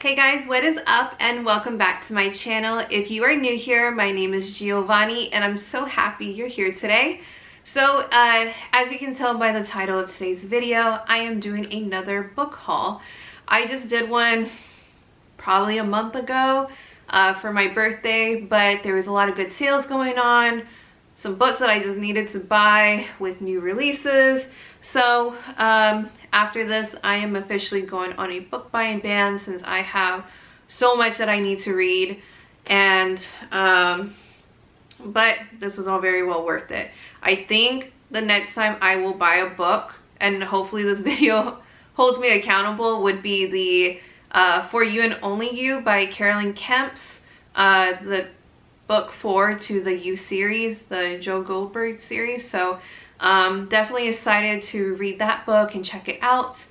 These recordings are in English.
Hey guys, what is up and welcome back to my channel. If you are new here, my name is Giovanni and I'm so happy you're here today. So as you can tell by the title of today's video, I am doing another book haul. I just did one probably a month ago for my birthday, but there was a lot of good sales going on, some books that I just needed to buy with new releases. So after this, I am officially going on a book buying ban since I have so much that I need to read, and but this was all very well worth it. I think the next time I will buy a book, and hopefully this video holds me accountable, would be the For You and Only You by Carolyn Kemp's, the book 4 to the You series, the Joe Goldberg series. So definitely excited to read that book and check it out.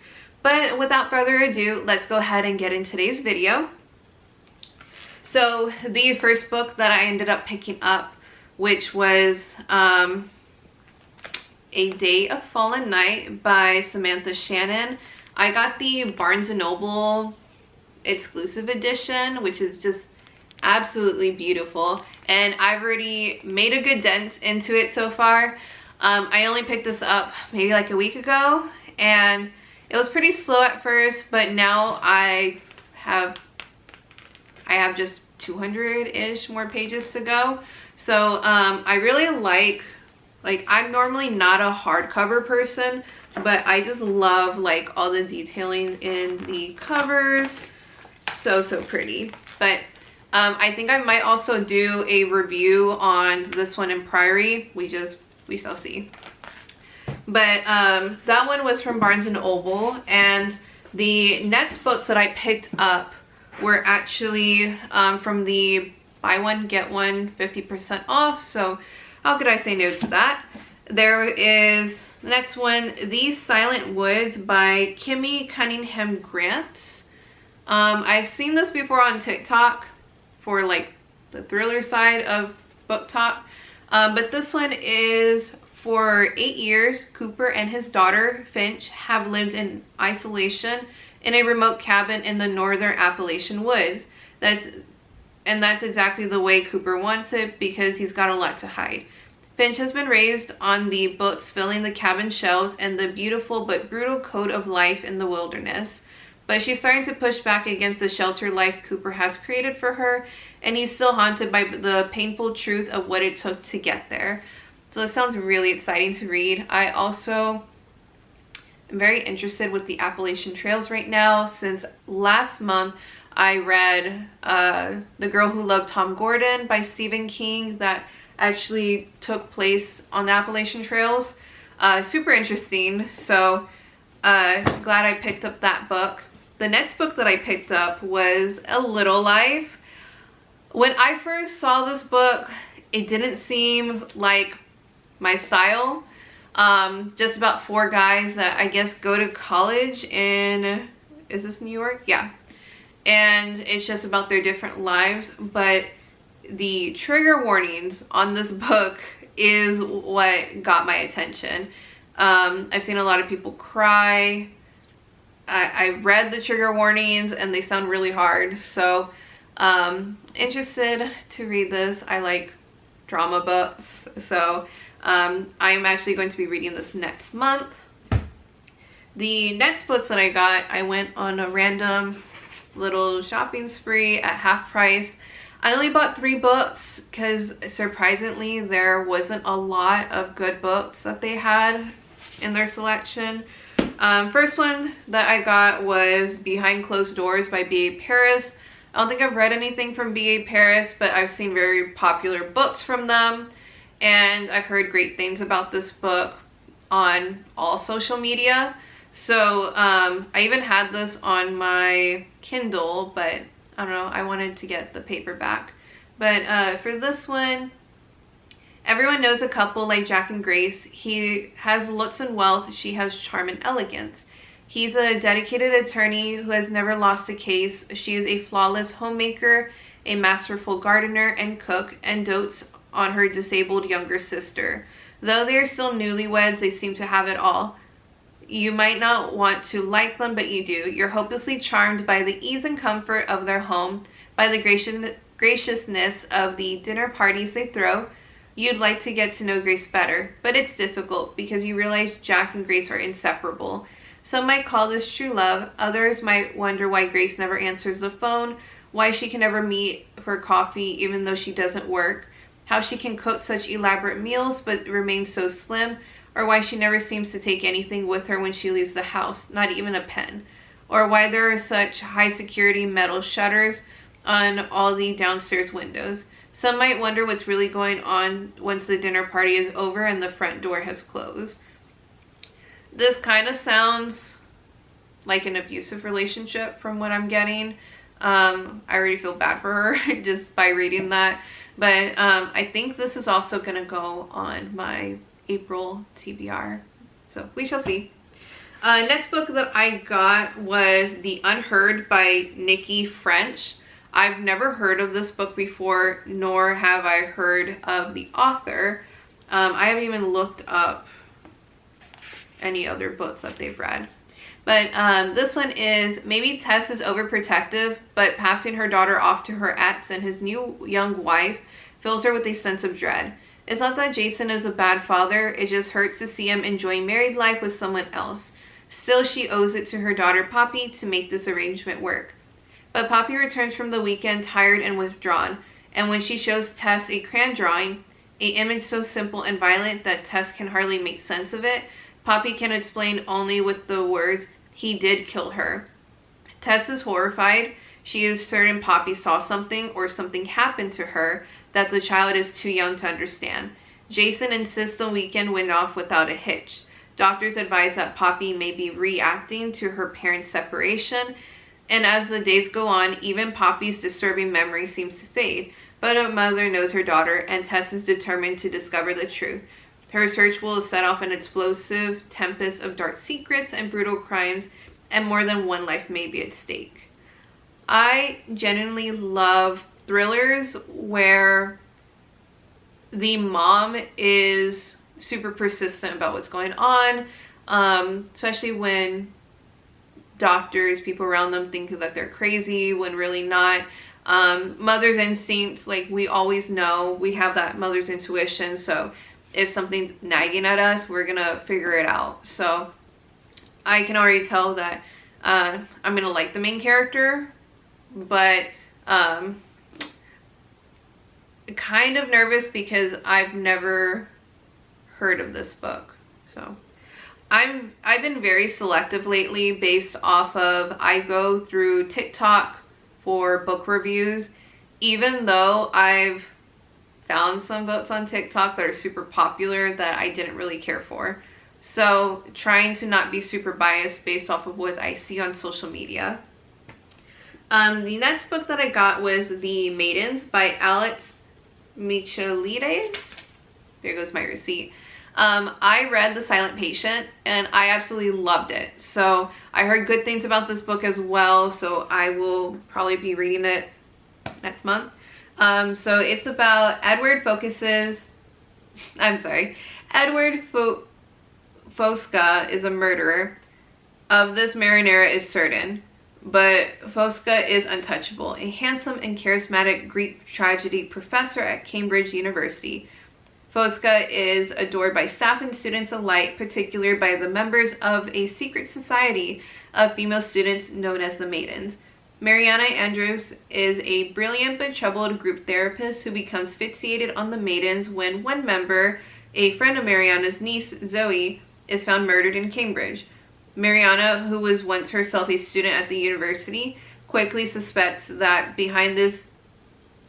But without further ado, let's go ahead and get in today's video. So the first book that I ended up picking up, which was A Day of Fallen Night by Samantha Shannon. I got the Barnes & Noble exclusive edition, which is just absolutely beautiful, and I've already made a good dent into it so far. I only picked this up maybe like a week ago, and it was pretty slow at first, but now I have just 200-ish more pages to go. So I really like I'm normally not a hardcover person, but I just love like all the detailing in the covers. So pretty. But I think I might also do a review on this one in Priory. We shall see. But that one was from Barnes & Noble, and the next books that I picked up were actually from the buy one get one 50% off. So how could I say no to that? There is the next one, These Silent Woods by Kimmy Cunningham Grant. I've seen this before on TikTok for like the thriller side of book talk. But this one is, for 8 years, Cooper and his daughter, Finch, have lived in isolation in a remote cabin in the northern Appalachian woods. That's exactly the way Cooper wants it, because he's got a lot to hide. Finch has been raised on the books filling the cabin shelves and the beautiful but brutal code of life in the wilderness. But she's starting to push back against the sheltered life Cooper has created for her, and he's still haunted by the painful truth of what it took to get there. So this sounds really exciting to read. I also am very interested with the Appalachian Trails right now, since last month I read The Girl Who Loved Tom Gordon by Stephen King, that actually took place on the Appalachian Trails. Super interesting. So glad I picked up that book. The next book that I picked up was A Little Life. When I first saw this book, it didn't seem like my style. Just about 4 guys that I guess go to college in, is this New York? Yeah. And it's just about their different lives, but the trigger warnings on this book is what got my attention. I've seen a lot of people cry. I read the trigger warnings and they sound really hard. So interested to read this. I like drama books. So I'm actually going to be reading this next month. The next books that I got, I went on a random little shopping spree at half price. I only bought 3 books because surprisingly there wasn't a lot of good books that they had in their selection. First one that I got was Behind Closed Doors by B.A. Paris. I don't think I've read anything from B.A. Paris, but I've seen very popular books from them, and I've heard great things about this book on all social media. So I even had this on my Kindle, but I don't know, I wanted to get the paperback. But for this one, everyone knows a couple like Jack and Grace. He has looks and wealth, she has charm and elegance. He's a dedicated attorney who has never lost a case. She is a flawless homemaker, a masterful gardener and cook, and dotes on her disabled younger sister. Though they are still newlyweds, they seem to have it all. You might not want to like them, but you do. You're hopelessly charmed by the ease and comfort of their home, by the graciousness of the dinner parties they throw. You'd like to get to know Grace better, but it's difficult because you realize Jack and Grace are inseparable. Some might call this true love. Others might wonder why Grace never answers the phone, why she can never meet for coffee even though she doesn't work, how she can cook such elaborate meals but remain so slim, or why she never seems to take anything with her when she leaves the house, not even a pen, or why there are such high security metal shutters on all the downstairs windows. Some might wonder what's really going on once the dinner party is over and the front door has closed. This kind of sounds like an abusive relationship from what I'm getting. I already feel bad for her just by reading that. But I think this is also going to go on my April TBR. So we shall see. Next book that I got was The Unheard by Nikki French. I've never heard of this book before, nor have I heard of the author. I haven't even looked up any other books that they've read. But this one is, maybe Tess is overprotective, but passing her daughter off to her ex and his new young wife fills her with a sense of dread. It's not that Jason is a bad father, it just hurts to see him enjoying married life with someone else. Still, she owes it to her daughter Poppy to make this arrangement work. But Poppy returns from the weekend tired and withdrawn, and when she shows Tess a crayon drawing, an image so simple and violent that Tess can hardly make sense of it, Poppy can explain only with the words, "He did kill her." Tess is horrified. She is certain Poppy saw something or something happened to her that the child is too young to understand. Jason insists the weekend went off without a hitch. Doctors advise that Poppy may be reacting to her parents' separation, and as the days go on, even Poppy's disturbing memory seems to fade. But a mother knows her daughter, and Tess is determined to discover the truth. Her search will set off an explosive tempest of dark secrets and brutal crimes, and more than one life may be at stake. I genuinely love thrillers where the mom is super persistent about what's going on, especially when doctors, people around them think that they're crazy when really not. Mother's instinct, like we always know, we have that mother's intuition, so if something's nagging at us, we're gonna figure it out. So I can already tell that I'm gonna like the main character, but kind of nervous because I've never heard of this book. So I've been very selective lately based off of, I go through TikTok for book reviews, even though I've found some books on TikTok that are super popular that I didn't really care for. So trying to not be super biased based off of what I see on social media. The next book that I got was The Maidens by Alex Michelides. There goes my receipt. I read The Silent Patient and I absolutely loved it. So I heard good things about this book as well, so I will probably be reading it next month. So it's about Edward Fosca is a murderer. Of this, Marinera is certain, but Fosca is untouchable, a handsome and charismatic Greek tragedy professor at Cambridge University. Fosca is adored by staff and students alike, particularly by the members of a secret society of female students known as the Maidens. Mariana Andrews is a brilliant but troubled group therapist who becomes fixated on the Maidens when one member, a friend of Mariana's niece, Zoe, is found murdered in Cambridge. Mariana, who was once herself a student at the university, quickly suspects that behind this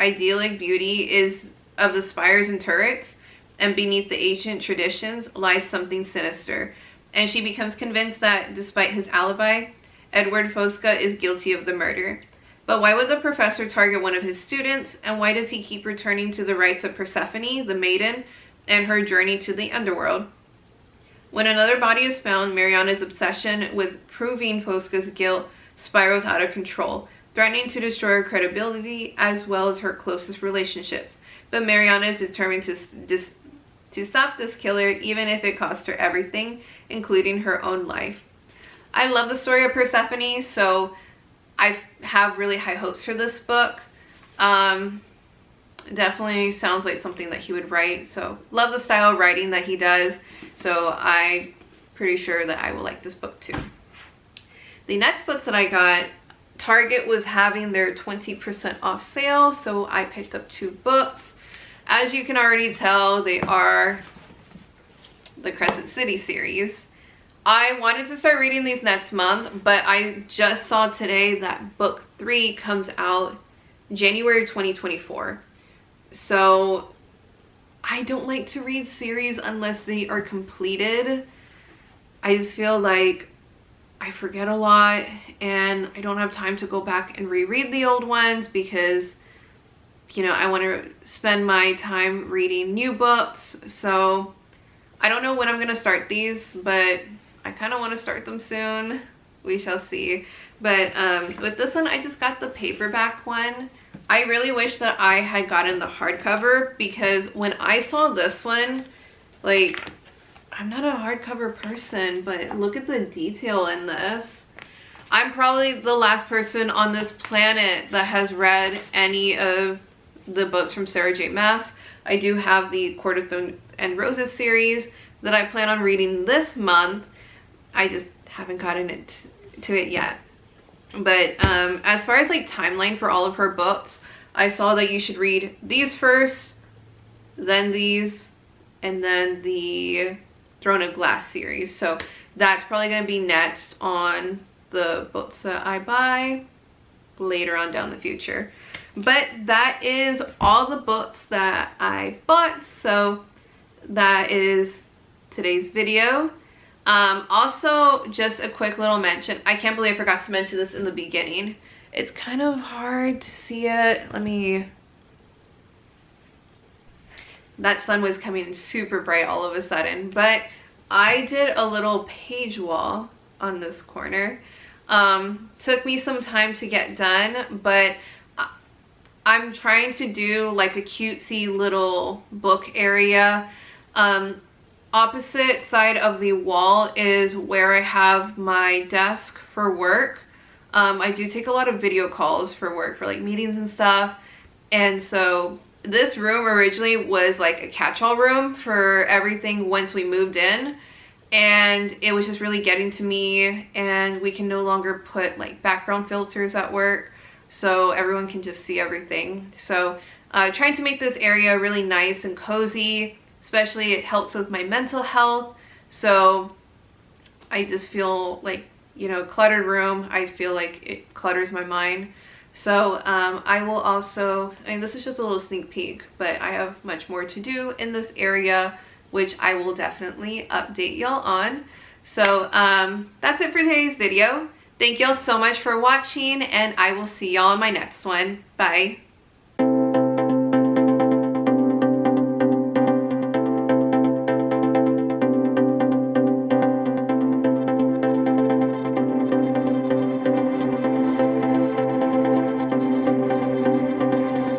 idyllic beauty is of the spires and turrets, and beneath the ancient traditions lies something sinister, and she becomes convinced that, despite his alibi, Edward Fosca is guilty of the murder. But why would the professor target one of his students, and why does he keep returning to the rites of Persephone, the maiden, and her journey to the underworld? When another body is found, Mariana's obsession with proving Fosca's guilt spirals out of control, threatening to destroy her credibility as well as her closest relationships. But Mariana is determined to to stop this killer, even if it cost her everything, including her own life. I love the story of Persephone, so I have really high hopes for this book. Definitely sounds like something that he would write, so love the style of writing that he does, so I'm pretty sure that I will like this book too. The next books that I got, Target was having their 20% off sale, so I picked up 2 books. As you can already tell, they are the Crescent City series. I wanted to start reading these next month, but I just saw today that book 3 comes out January 2024. So I don't like to read series unless they are completed. I just feel like I forget a lot and I don't have time to go back and reread the old ones because, you know, I want to spend my time reading new books. So I don't know when I'm going to start these, but I kind of want to start them soon. We shall see. But with this one, I just got the paperback one. I really wish that I had gotten the hardcover because when I saw this one, like, I'm not a hardcover person, but look at the detail in this. I'm probably the last person on this planet that has read any of the books from Sarah J. Maas. I do have the Court of Thorns and Roses series that I plan on reading this month. I just haven't gotten to it yet. But as far as like timeline for all of her books, I saw that you should read these first, then these, and then the Throne of Glass series. So that's probably going to be next on the books that I buy later on down the future. But that is all the books that I bought. So that is today's video. Also, just a quick little mention. I can't believe I forgot to mention this in the beginning. It's kind of hard to see it. That sun was coming super bright all of a sudden, but I did a little page wall on this corner. Took me some time to get done, but I'm trying to do like a cutesy little book area. Opposite side of the wall is where I have my desk for work. I do take a lot of video calls for work, for like meetings and stuff, and so this room originally was like a catch-all room for everything once we moved in, and it was just really getting to me, and we can no longer put like background filters at work, so everyone can just see everything. So trying to make this area really nice and cozy, especially it helps with my mental health. So I just feel like, you know, cluttered room, I feel like it clutters my mind. So I will also, I mean, this is just a little sneak peek, but I have much more to do in this area, which I will definitely update y'all on. So that's it for today's video. Thank y'all so much for watching, and I will see y'all in my next one. Bye.